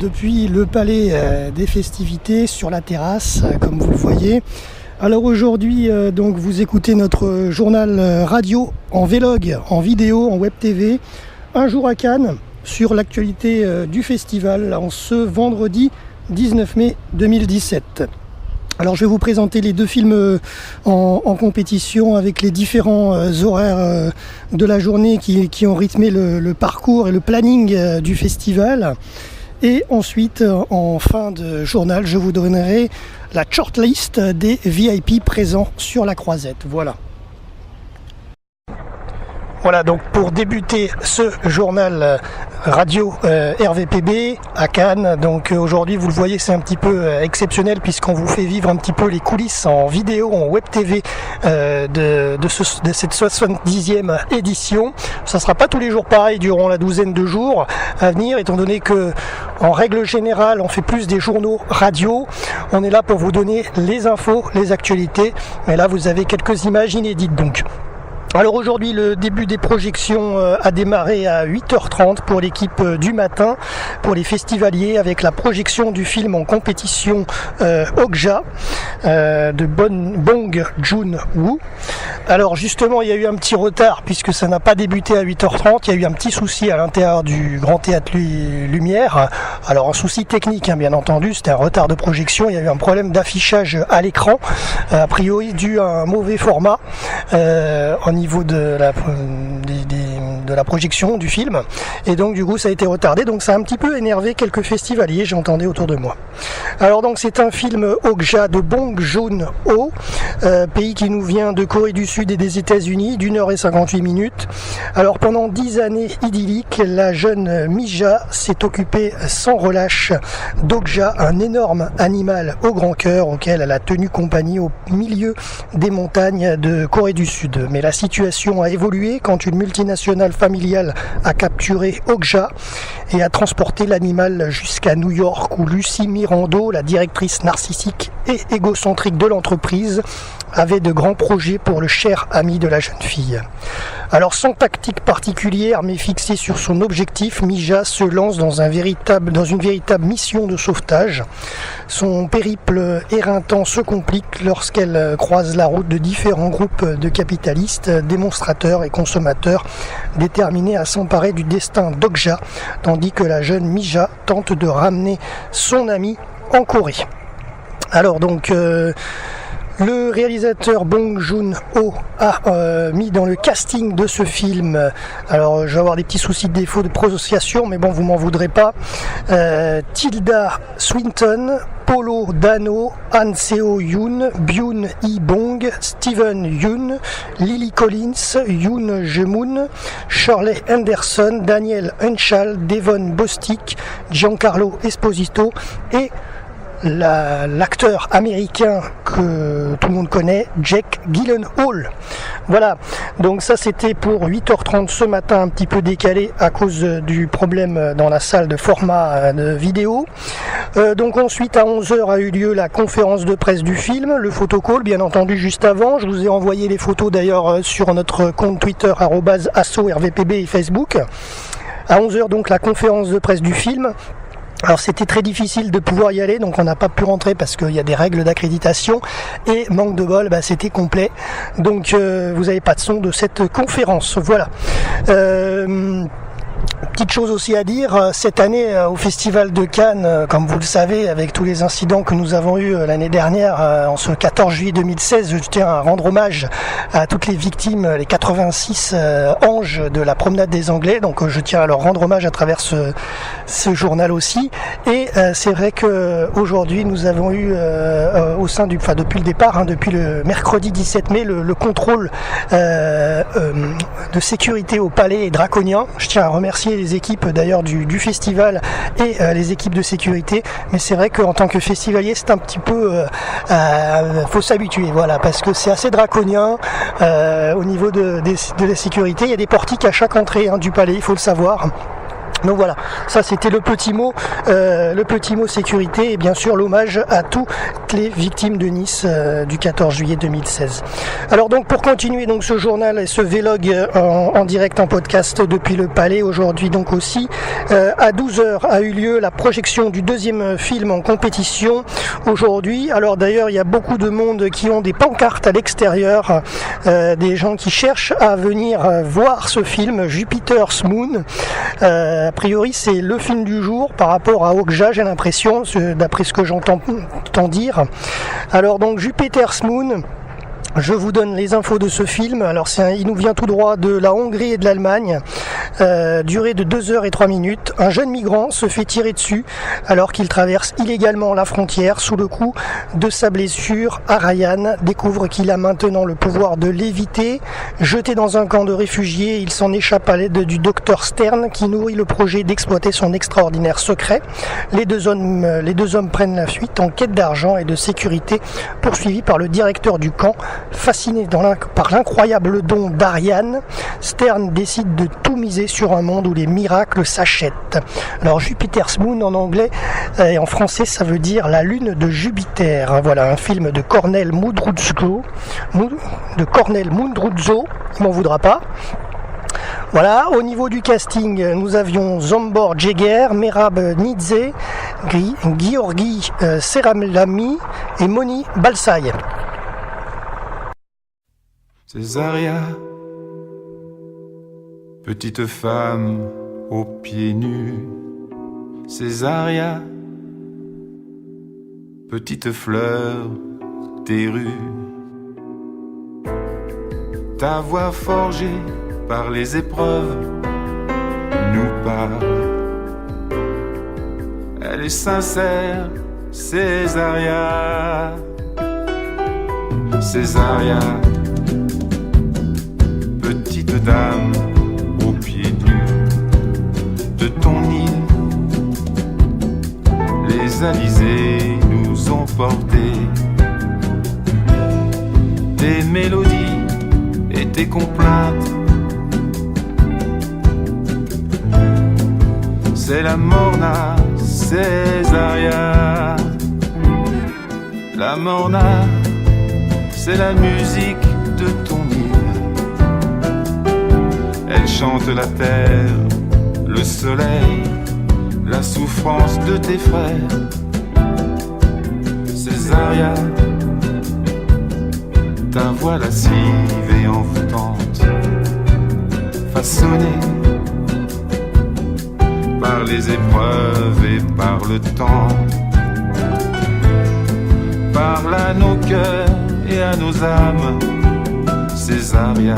depuis le palais des festivités sur la terrasse, comme vous le voyez. Alors aujourd'hui, donc vous écoutez notre journal radio en vlog, en vidéo, en web TV, un jour à Cannes, sur l'actualité du festival en ce vendredi 19 mai 2017. Alors je vais vous présenter les deux films en compétition avec les différents horaires de la journée qui ont rythmé le parcours et le planning du festival. Et ensuite, en fin de journal, je vous donnerai la shortlist des VIP présents sur la croisette. Voilà, donc pour débuter ce journal radio RVPB à Cannes, donc aujourd'hui vous le voyez, c'est un petit peu exceptionnel puisqu'on vous fait vivre un petit peu les coulisses en vidéo, en web TV de cette 70e édition. Ça ne sera pas tous les jours pareil durant la douzaine de jours à venir, étant donné que en règle générale on fait plus des journaux radio. On est là pour vous donner les infos, les actualités, et là vous avez quelques images inédites donc. Alors aujourd'hui, le début des projections a démarré à 8h30 pour l'équipe du matin, pour les festivaliers, avec la projection du film en compétition Okja de Bong Joon-ho. Alors justement, il y a eu un petit retard puisque ça n'a pas débuté à 8h30. Il y a eu un petit souci à l'intérieur du Grand Théâtre Lumière. Alors un souci technique, bien entendu, c'était un retard de projection. Il y a eu un problème d'affichage à l'écran, a priori dû à un mauvais format au niveau de la projection du film, et donc du coup ça a été retardé, donc ça a un petit peu énervé quelques festivaliers, j'entendais autour de moi. Alors donc c'est un film Okja de Bong Joon-ho, pays qui nous vient de Corée du Sud et des États-Unis, d'1h58. Alors pendant 10 années idylliques, la jeune Mija s'est occupée sans relâche d'Okja, un énorme animal au grand cœur auquel elle a tenu compagnie au milieu des montagnes de Corée du Sud. Mais la situation a évolué quand une multinationale familiale a capturé Okja et a transporté l'animal jusqu'à New York, où Lucie Mirando, la directrice narcissique et égocentrique de l'entreprise, avait de grands projets pour le cher ami de la jeune fille. Alors sans tactique particulière mais fixée sur son objectif, Mija se lance dans une véritable mission de sauvetage. Son périple éreintant se complique lorsqu'elle croise la route de différents groupes de capitalistes, démonstrateurs et consommateurs déterminés à s'emparer du destin d'Okja, tandis que la jeune Mija tente de ramener son ami en Corée. Alors donc le réalisateur Bong Joon-ho a mis dans le casting de ce film, alors je vais avoir des petits soucis de défaut de prononciation, mais bon, vous m'en voudrez pas, Tilda Swinton, Polo Dano, Han Seo-yoon, Byun Hee-bong, Steven Yeun, Lily Collins, Yoon Je-moon, Shirley Henderson, Daniel Henshall, Devon Bostick, Giancarlo Esposito et l'acteur américain que tout le monde connaît, Jake Gyllenhaal. Voilà, donc ça c'était pour 8h30 ce matin, un petit peu décalé à cause du problème dans la salle de format de vidéo. Donc ensuite à 11h a eu lieu la conférence de presse du film, le photocall bien entendu juste avant. Je vous ai envoyé les photos d'ailleurs sur notre compte Twitter @asso-rvpb et Facebook. À 11h donc la conférence de presse du film. Alors c'était très difficile de pouvoir y aller, donc on n'a pas pu rentrer parce qu'il y a des règles d'accréditation, et manque de bol, c'était complet, donc vous n'avez pas de son de cette conférence. Voilà. Petite chose aussi à dire, cette année au Festival de Cannes, comme vous le savez, avec tous les incidents que nous avons eus l'année dernière, en ce 14 juillet 2016, je tiens à rendre hommage à toutes les victimes, les 86 anges de la promenade des Anglais, donc je tiens à leur rendre hommage à travers ce journal aussi. Et c'est vrai qu'aujourd'hui nous avons eu depuis le départ, depuis le mercredi 17 mai, le contrôle de sécurité au palais est draconien. Je tiens à remercier les équipes d'ailleurs du festival et les équipes de sécurité, mais c'est vrai qu'en tant que festivalier c'est un petit peu faut s'habituer, voilà, parce que c'est assez draconien au niveau de la sécurité. Il y a des portiques à chaque entrée du palais, il faut le savoir. Donc voilà, ça c'était le petit mot sécurité et bien sûr l'hommage à toutes les victimes de Nice du 14 juillet 2016. Alors donc pour continuer donc ce journal et ce vlog en direct en podcast depuis le Palais aujourd'hui donc aussi à 12h a eu lieu la projection du deuxième film en compétition aujourd'hui. Alors d'ailleurs il y a beaucoup de monde qui ont des pancartes à l'extérieur, des gens qui cherchent à venir voir ce film Jupiter's Moon. A priori, c'est le film du jour par rapport à Okja, j'ai l'impression, d'après ce que j'entends dire. Alors donc Jupiter's Moon, je vous donne les infos de ce film. Alors il nous vient tout droit de la Hongrie et de l'Allemagne, durée de 2h et 3 minutes. Un jeune migrant se fait tirer dessus alors qu'il traverse illégalement la frontière. Sous le coup de sa blessure, Ryan découvre qu'il a maintenant le pouvoir de l'éviter. Jeté dans un camp de réfugiés, il s'en échappe à l'aide du docteur Stern qui nourrit le projet d'exploiter son extraordinaire secret. Les deux hommes prennent la fuite en quête d'argent et de sécurité, poursuivis par le directeur du camp. Fasciné par l'incroyable don d'Ariane, Stern décide de tout miser sur un monde où les miracles s'achètent. Alors Jupiter's Moon en anglais et en français ça veut dire la lune de Jupiter. Voilà un film de Cornel Mundruzzo. Il m'en voudra pas. Voilà, au niveau du casting, nous avions Zsombor Jéger, Merab Nidze, Giorgi Seramlami et Moni Balsaï. Césaria, petite femme aux pieds nus. Césaria, petite fleur des rues. Ta voix forgée par les épreuves nous parle. Elle est sincère, Césaria. Césaria, petite dame aux pieds nus de ton île, les alizés nous ont portés tes mélodies et tes complaintes. C'est la morna, Césaria. La morna, c'est la musique de ton île. Elle chante la terre, le soleil, la souffrance de tes frères. Césaria, ta voix lascive et envoûtante, façonnée par les épreuves et par le temps, parle à nos cœurs et à nos âmes. Césaria,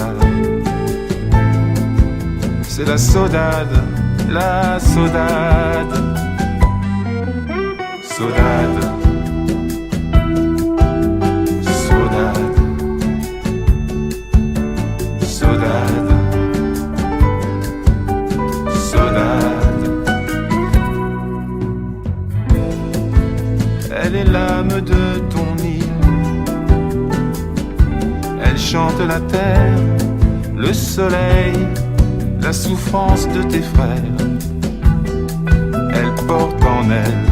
c'est la saudade, la saudade, saudade, saudade, saudade, saudade. Elle est l'âme de ton île, elle chante la terre, le soleil, la souffrance de tes frères. Elle porte en elle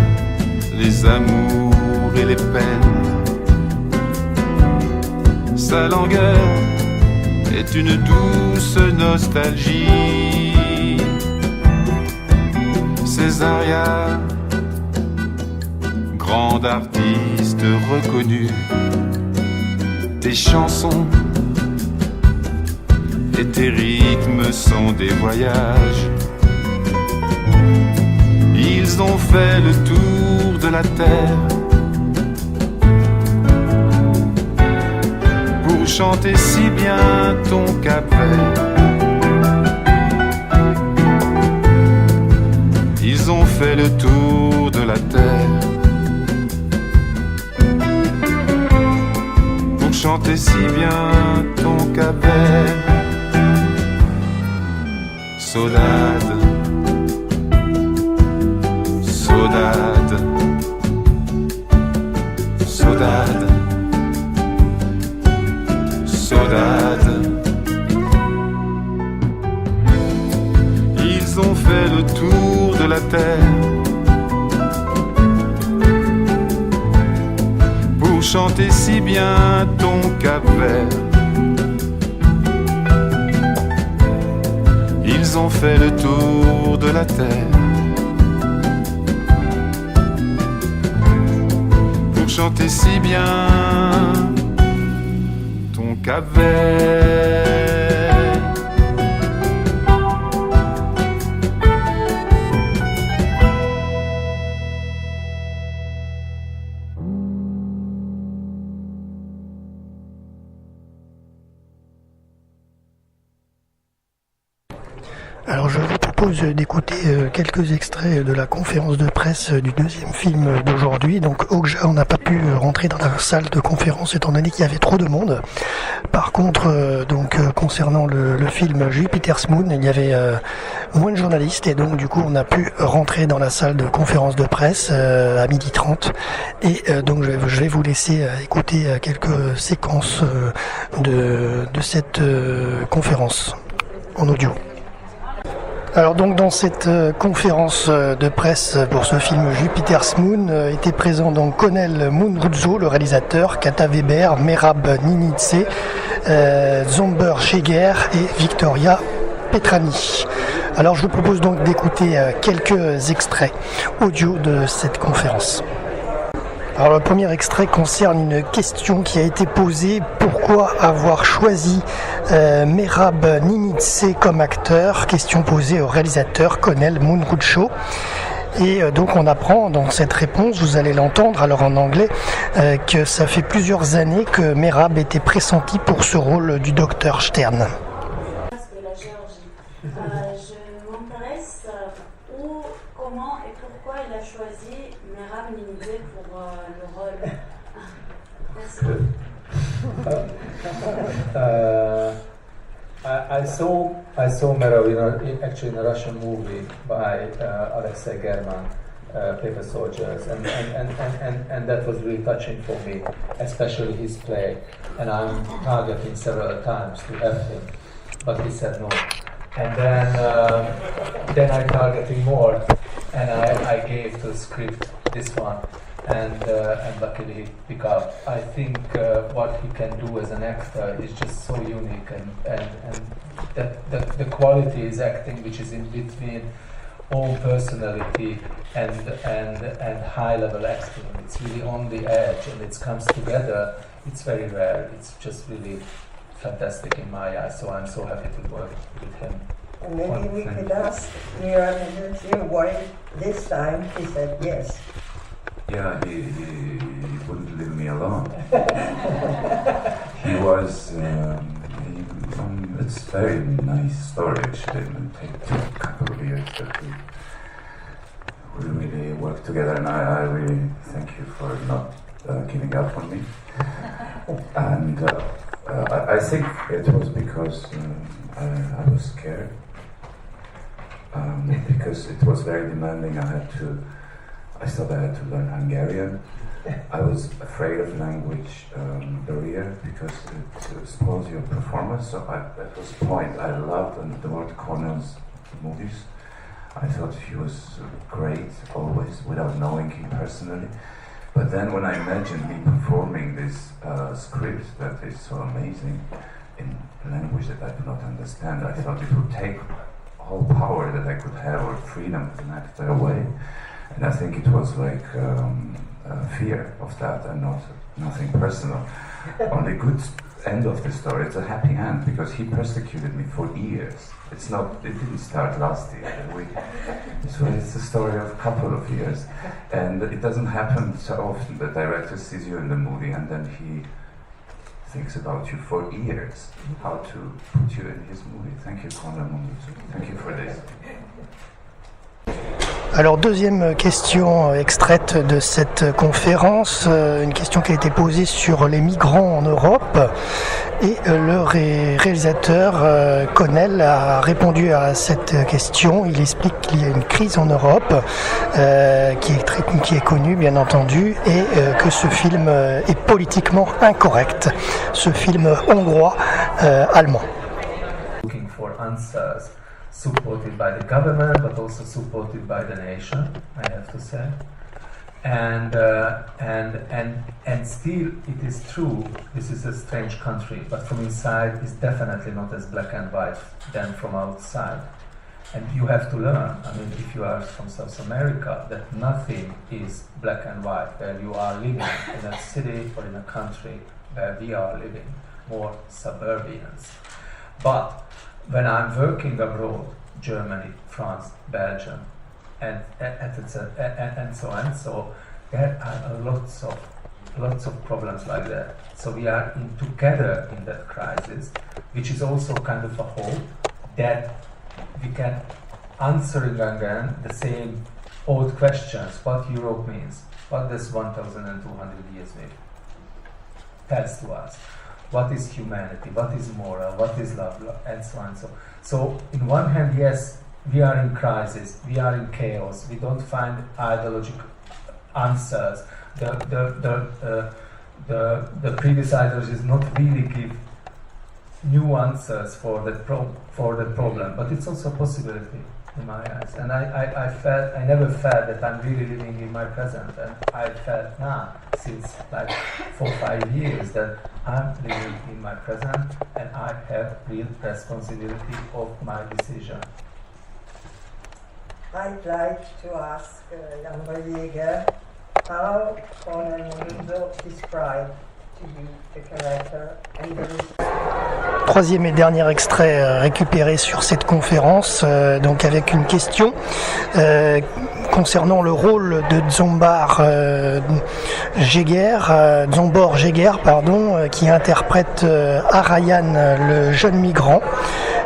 les amours et les peines. Sa langueur est une douce nostalgie. Césaria, grande artiste reconnue, tes chansons et tes rythmes sont des voyages. Ils ont fait le tour de la terre pour chanter si bien ton Cap-Vert. Ils ont fait le tour de la terre pour chanter si bien ton Cap-Vert. Saudade, saudade, saudade, saudade. Ils ont fait le tour chanter si bien ton Cap-Vert. Ils ont fait le tour de la terre pour chanter si bien ton Cap-Vert. Alors je vous propose d'écouter quelques extraits de la conférence de presse du deuxième film d'aujourd'hui. Donc Okja, on n'a pas pu rentrer dans la salle de conférence étant donné qu'il y avait trop de monde. Par contre, concernant le film Jupiter's Moon, il y avait moins de journalistes et donc du coup on a pu rentrer dans la salle de conférence de presse à 12h30. Et donc je vais vous laisser écouter quelques séquences de cette conférence en audio. Alors donc dans cette conférence de presse pour ce film Jupiter's Moon étaient présents donc Conel Munruzzo, le réalisateur, Kata Weber, Merab Ninitse, Zomber Cheger et Victoria Petrani. Alors je vous propose donc d'écouter quelques extraits audio de cette conférence. Alors le premier extrait concerne une question qui a été posée: pourquoi avoir choisi Merab Ninitse comme acteur? Question posée au réalisateur Conel Munruzzo. Et donc on apprend dans cette réponse, vous allez l'entendre alors en anglais, que ça fait plusieurs années que Merab était pressenti pour ce rôle du docteur Stern. Je m'intéresse où, comment et pourquoi il a choisi Merab Ninitse pour le rôle. Merci. I saw Merab in a Russian movie by Alexei German, Paper Soldiers, and that was really touching for me, especially his play. And I'm targeting several times to have him, but he said no. And then I targeting more, and I gave the script this one, and luckily he picked up. I think what he can do as an actor is just so unique, and that the quality is acting, which is in between own personality and high level acting. It's really on the edge, and it comes together. It's very rare. It's just really fantastic in my eyes, so I'm so happy to work with him. And maybe we could ask Merab Ninitse why this time he said yes. Yeah, he wouldn't leave me alone. He was, it's a very nice story actually. It took a couple of years that we really worked together, and I really thank you for not giving up on me. And I think it was because I was scared, because it was very demanding. I thought I had to learn Hungarian. I was afraid of language barrier because it spoils your performance. So that was the point. I loved Edward Cornell's movies. I thought he was great always, without knowing him personally. But then when I imagined him performing this script that is so amazing in language that I do not understand, I thought it would take all power that I could have, or freedom as an actor, away. And I think it was like fear of that, and nothing personal. On the good end of the story, it's a happy end, because he persecuted me for years. It didn't start last year. So it's a story of a couple of years, and it doesn't happen so often. The director sees you in the movie, and then he thinks about you for years, how to put you in his movie. Thank you, Conel Munruzzo. Thank you for this. Alors deuxième question extraite de cette conférence, une question qui a été posée sur les migrants en Europe, et le réalisateur Conel a répondu à cette question. Il explique qu'il y a une crise en Europe qui est connue bien entendu, et que ce film est politiquement incorrect, ce film hongrois allemand. Looking for answers. Supported by the government, but also supported by the nation, I have to say. and still it is true. This is a strange country, but from inside it's definitely not as black and white than from outside. And you have to learn, I mean, if you are from South America, that nothing is black and white where you are living in a city or in a country where we are living, more suburbians. But when I'm working abroad, Germany, France, Belgium, and so on, so there are lots of problems like that. So we are together in that crisis, which is also kind of a hope that we can answering again the same old questions. What Europe means, what does 1,200 years mean? Tells to us. What is humanity? What is moral? What is love? And so on. So in one hand, yes, we are in crisis. We are in chaos. We don't find ideological answers. The previous ideologies not really give new answers for the problem, but it's also a possibility in my eyes. And I never felt that I'm really living in my present, and I felt now since like 4 or 5 years that I'm living in my present and I have real responsibility of my decision. I'd like to ask Jan Verjegen, how Conan Mundo described to you the character and the Troisième et dernier extrait récupéré sur cette conférence, donc avec une question concernant le rôle de Zsombor Jéger, qui interprète Arayan, le jeune migrant.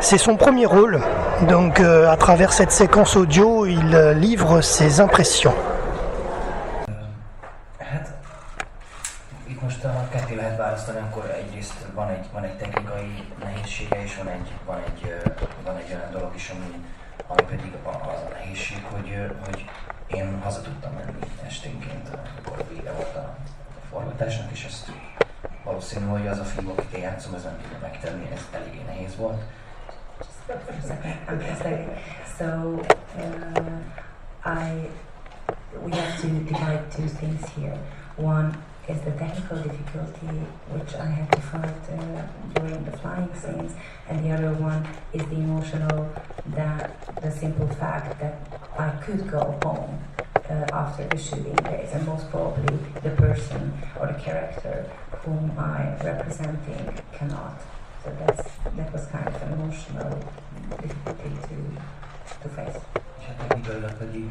C'est son premier rôle, donc à travers cette séquence audio, il livre ses impressions. Most ketté lehet választani, akkor egyrészt van egy technikai nehézsége, és van egy olyan dolog is, ami pedig az a nehézség, hogy én haza tudtam menni esténként, amikor vége volt a forgatásnak, és ezt valószínű, hogy az a film, akit én játszom, ez nem tudja megtenni, ez eléggé nehéz volt. We have to divide two things here. One is the technical difficulty which I had to fight during the flying scenes, and the other one is the emotional, the simple fact that I could go home after the shooting days, and most probably the person or the character whom I'm representing cannot. So that was kind of an emotional difficulty to face. És a technikailag pedig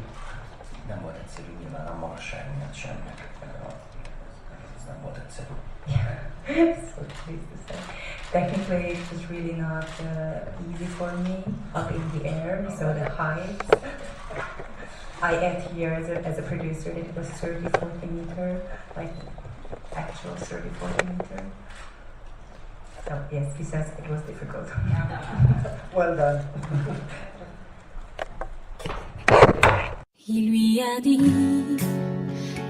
nem volt egyszerű, nyilván a magasság miatt semminek. Ez nem volt egyszerű. Yeah, so pleased to say. Technically, it was really not easy for me up in the air, so the height. I add here as a producer that it was 30-40 meter, like actual 30-40 meter. So yes, he says it was difficult. Well done. Il lui a dit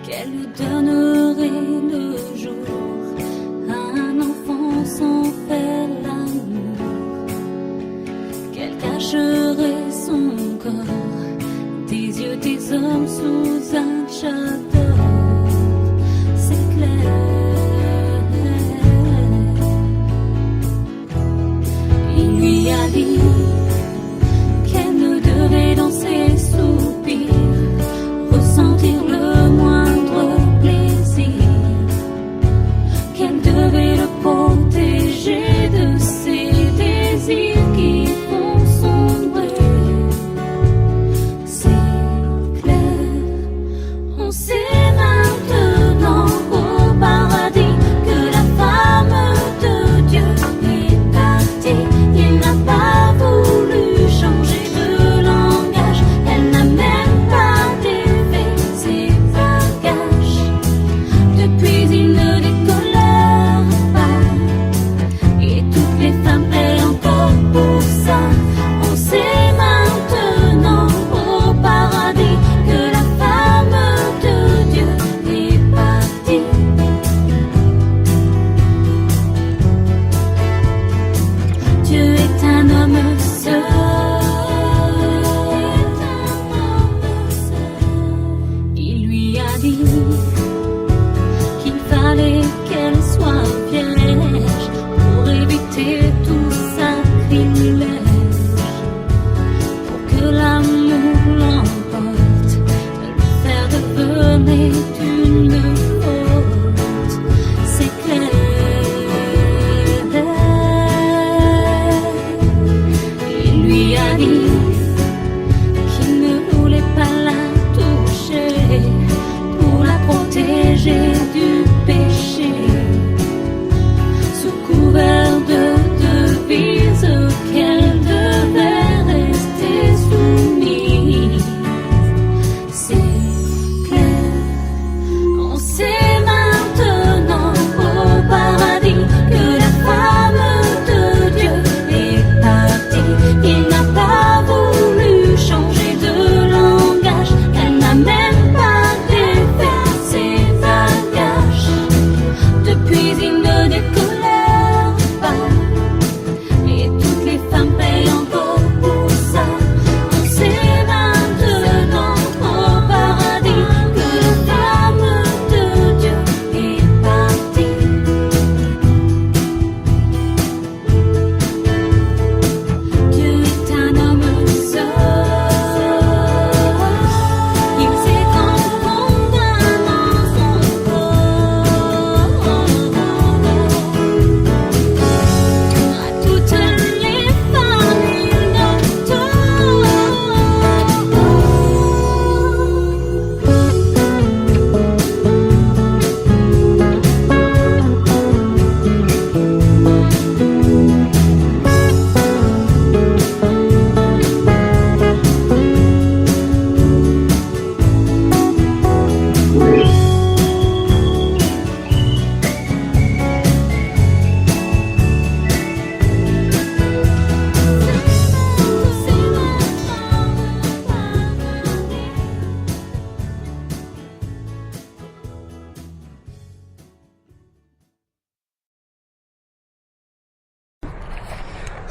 qu'elle lui donnerait le jour à un enfant sans faire l'amour, qu'elle cacherait son corps, des yeux des hommes sous un château, c'est clair. Il lui a dit qu'elle ne devait dans ses soupirs ressentir le moindre plaisir, qu'elle devait le protéger de ses désirs qui font sombrer. C'est clair, on sait.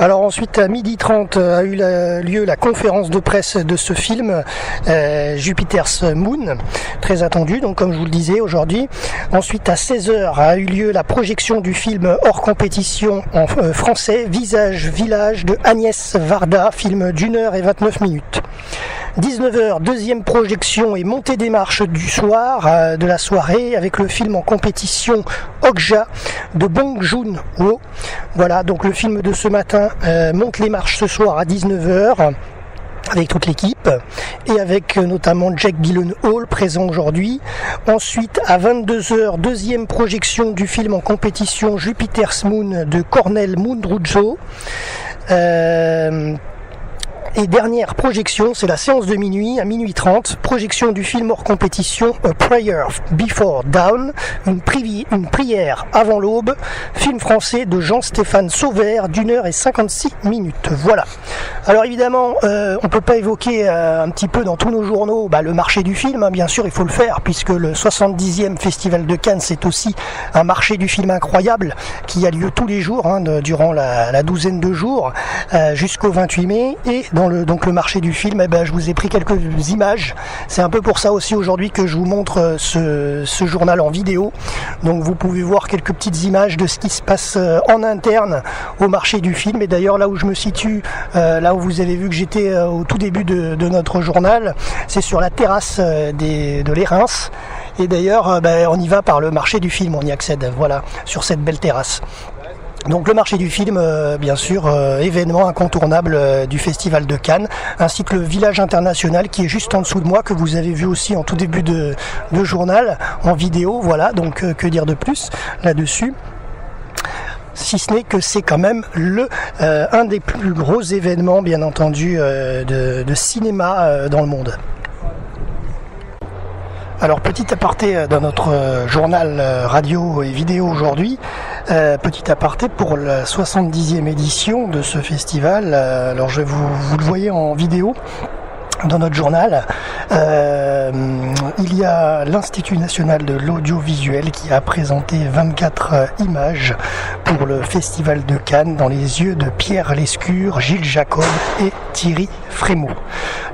Alors ensuite à 12h30 a eu lieu la conférence de presse de ce film Jupiter's Moon, très attendu, donc comme je vous le disais aujourd'hui. Ensuite à 16h a eu lieu la projection du film hors compétition en français Visage Village de Agnès Varda, film d'1h29. 19h, deuxième projection et montée des marches du soir de la soirée avec le film en compétition Okja de Bong Joon-ho. Voilà, donc le film de ce matin monte les marches ce soir à 19h avec toute l'équipe et avec notamment Jake Gyllenhaal présent aujourd'hui. Ensuite à 22h, deuxième projection du film en compétition Jupiter's Moon de Cornel Mundruczó. Et dernière projection, c'est la séance de minuit, à 12h30, projection du film hors compétition A Prayer Before Dawn, une prière avant l'aube, film français de Jean-Stéphane Sauvert d'1h56. Voilà. Alors évidemment, on peut pas évoquer un petit peu dans tous nos journaux le marché du film, hein, bien sûr il faut le faire, puisque le 70e Festival de Cannes, c'est aussi un marché du film incroyable qui a lieu tous les jours, hein, durant la douzaine de jours, jusqu'au 28 mai, et donc le marché du film, je vous ai pris quelques images. C'est un peu pour ça aussi aujourd'hui que je vous montre ce journal en vidéo. Donc vous pouvez voir quelques petites images de ce qui se passe en interne au marché du film. Et d'ailleurs là où je me situe, là où vous avez vu que j'étais au tout début de notre journal, c'est sur la terrasse de l'Érins. Et d'ailleurs on y va par le marché du film, on y accède, voilà, sur cette belle terrasse. Donc le marché du film, bien sûr, événement incontournable du Festival de Cannes, ainsi que le village international qui est juste en dessous de moi, que vous avez vu aussi en tout début de journal, en vidéo, voilà, donc que dire de plus là-dessus ? Si ce n'est que c'est quand même un des plus gros événements, bien entendu, de cinéma dans le monde. Alors petit aparté dans notre journal radio et vidéo aujourd'hui, petit aparté pour la 70e édition de ce festival. Alors vous le voyez en vidéo dans notre journal, il y a l'Institut national de l'audiovisuel qui a présenté 24 images pour le Festival de Cannes dans les yeux de Pierre Lescure, Gilles Jacob et Thierry Frémaux.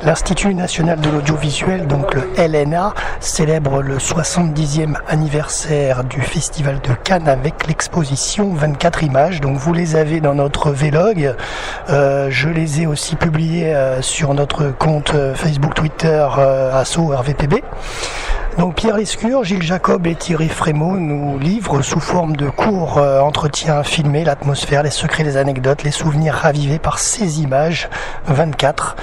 L'Institut national de l'audiovisuel, donc le LNA, célèbre le 70e anniversaire du Festival de Cannes avec l'exposition 24 images. Donc vous les avez dans notre vlog. Je les ai aussi publiés sur notre compte Facebook, Twitter, Asso RVPB. Donc Pierre Lescure, Gilles Jacob et Thierry Frémaux nous livrent sous forme de courts entretiens filmés l'atmosphère, les secrets, les anecdotes, les souvenirs ravivés par ces images, 24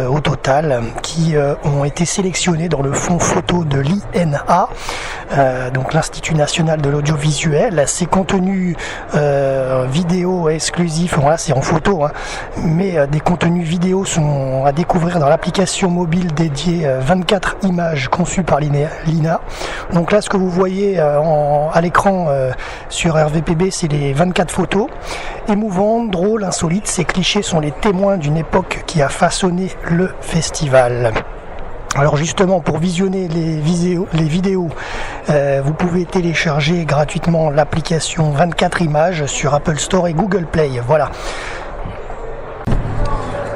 au total, qui ont été sélectionnées dans le fonds photo de l'INA, donc l'Institut national de l'audiovisuel. Ces contenus vidéo exclusifs, voilà, c'est en photo, hein, mais des contenus vidéo sont à découvrir dans l'application mobile dédiée 24 images conçues par l'INA. Donc là, ce que vous voyez à l'écran sur RVPB, c'est les 24 photos émouvantes, drôles, insolites. Ces clichés sont les témoins d'une époque qui a façonné le festival. Alors justement, pour visionner les vidéos, vous pouvez télécharger gratuitement l'application 24 images sur Apple Store et Google Play. Voilà.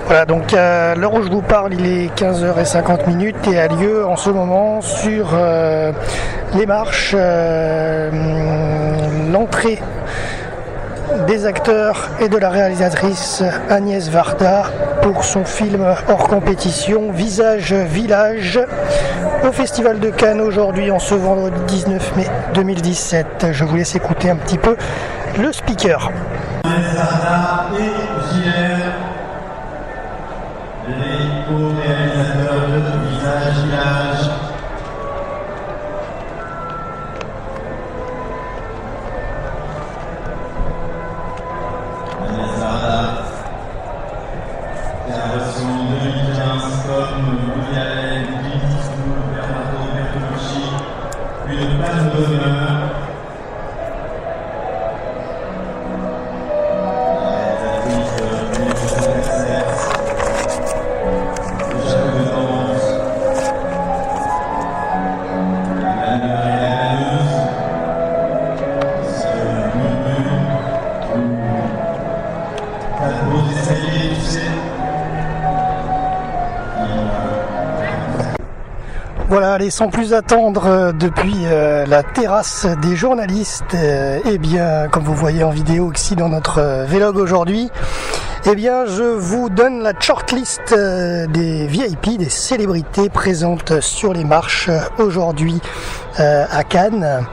Voilà, donc à l'heure où je vous parle, il est 15h50 et a lieu en ce moment sur les marches l'entrée des acteurs et de la réalisatrice Agnès Varda pour son film hors compétition Visage Village au Festival de Cannes aujourd'hui, en ce vendredi 19 mai 2017. Je vous laisse écouter un petit peu le speaker. Agnès Varda et JR, les co-réalisateurs de Visage Village. Agnès Varda, qui a reçu en 2015 comme Woody Allen, Clint Eastwood, Bernardo Bertolucci, une palme d'honneur. Allez, sans plus attendre, depuis la terrasse des journalistes, eh bien, comme vous voyez en vidéo ici dans notre vlog aujourd'hui, eh bien, je vous donne la shortlist des VIP, des célébrités présentes sur les marches aujourd'hui à Cannes.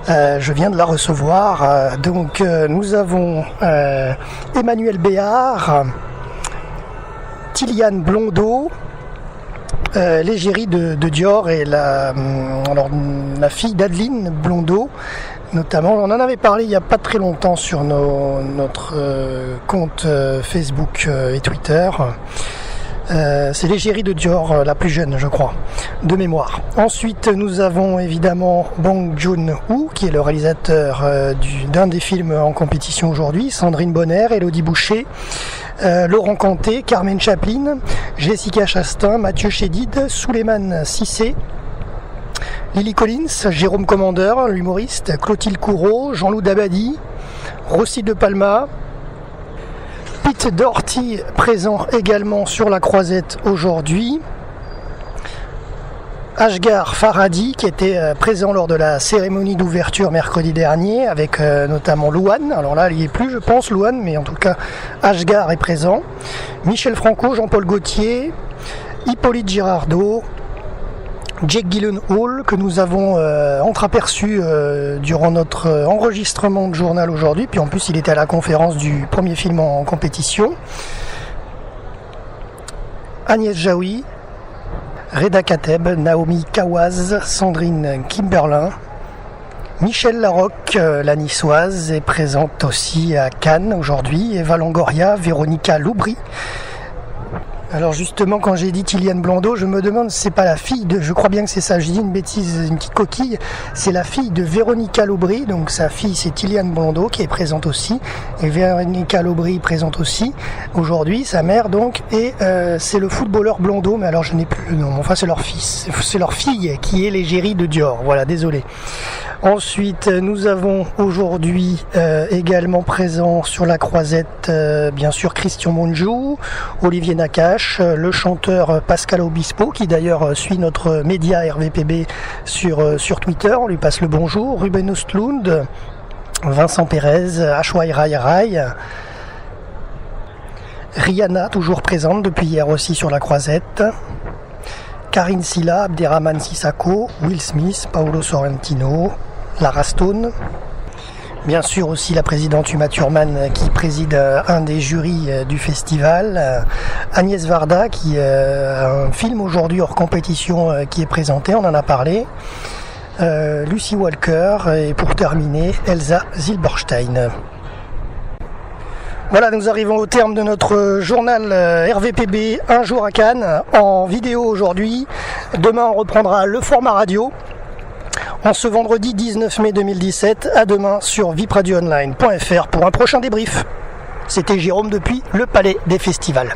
Je viens de la recevoir. Donc, nous avons Emmanuel Béard, Tiliane Blondeau, l'égérie de Dior et la fille d'Adeline Blondeau, notamment. On en avait parlé il n'y a pas très longtemps sur notre compte Facebook et Twitter. C'est l'égérie de Dior, la plus jeune, je crois, de mémoire. Ensuite, nous avons évidemment Bong Joon-ho, qui est le réalisateur d'un des films en compétition aujourd'hui, Sandrine Bonner, Élodie Boucher, Laurent Canté, Carmen Chaplin, Jessica Chastain, Mathieu Chédid, Souleymane Cissé, Lily Collins, Jérôme Commandeur, l'humoriste, Clotilde Courreau, Jean-Loup Dabadi, Rossi de Palma, Pete Doherty présent également sur la croisette aujourd'hui, Ashgar Farhadi qui était présent lors de la cérémonie d'ouverture mercredi dernier avec notamment Louane. Alors là, il n'y est plus, je pense, Louane, mais en tout cas, Ashgar est présent. Michel Franco, Jean-Paul Gaultier, Hippolyte Girardot, Jake Gyllenhaal, que nous avons entreaperçu durant notre enregistrement de journal aujourd'hui. Puis en plus, il était à la conférence du premier film en compétition. Agnès Jaoui, Reda Kateb, Naomi Kawaz, Sandrine Kimberlin, Michel Larocque, la niçoise, est présente aussi à Cannes aujourd'hui. Eva Longoria, Véronica Loubry. Alors justement, quand j'ai dit Tiliane Blondeau, je me demande si c'est pas la fille de... Je crois bien que c'est ça, j'ai dit une bêtise, une petite coquille. C'est la fille de Véronica Loubry, donc sa fille c'est Tiliane Blondeau qui est présente aussi. Et Véronica Loubry présente aussi aujourd'hui, sa mère donc. Et c'est le footballeur Blondeau, mais alors je n'ai plus le nom. Enfin c'est leur fils, c'est leur fille qui est l'égérie de Dior. Voilà, désolé. Ensuite, nous avons aujourd'hui également présent sur la croisette, bien sûr, Christian Monjou, Olivier Nakache, le chanteur Pascal Obispo, qui d'ailleurs suit notre média RVPB sur Twitter. On lui passe le bonjour. Ruben Östlund, Vincent Pérez, Ashwai Rai Rai, Rihanna, toujours présente depuis hier aussi sur la croisette. Karine Silla, Abderrahmane Sissako, Will Smith, Paolo Sorrentino, Lara Stone. Bien sûr aussi la présidente Uma Thurman qui préside un des jurys du festival. Agnès Varda qui a un film aujourd'hui hors compétition qui est présenté, on en a parlé. Lucy Walker et pour terminer Elsa Zilberstein. Voilà, nous arrivons au terme de notre journal RVPB Un jour à Cannes en vidéo aujourd'hui. Demain, on reprendra le format radio. En ce vendredi 19 mai 2017, à demain sur vipradioonline.fr pour un prochain débrief. C'était Jérôme depuis le Palais des Festivals.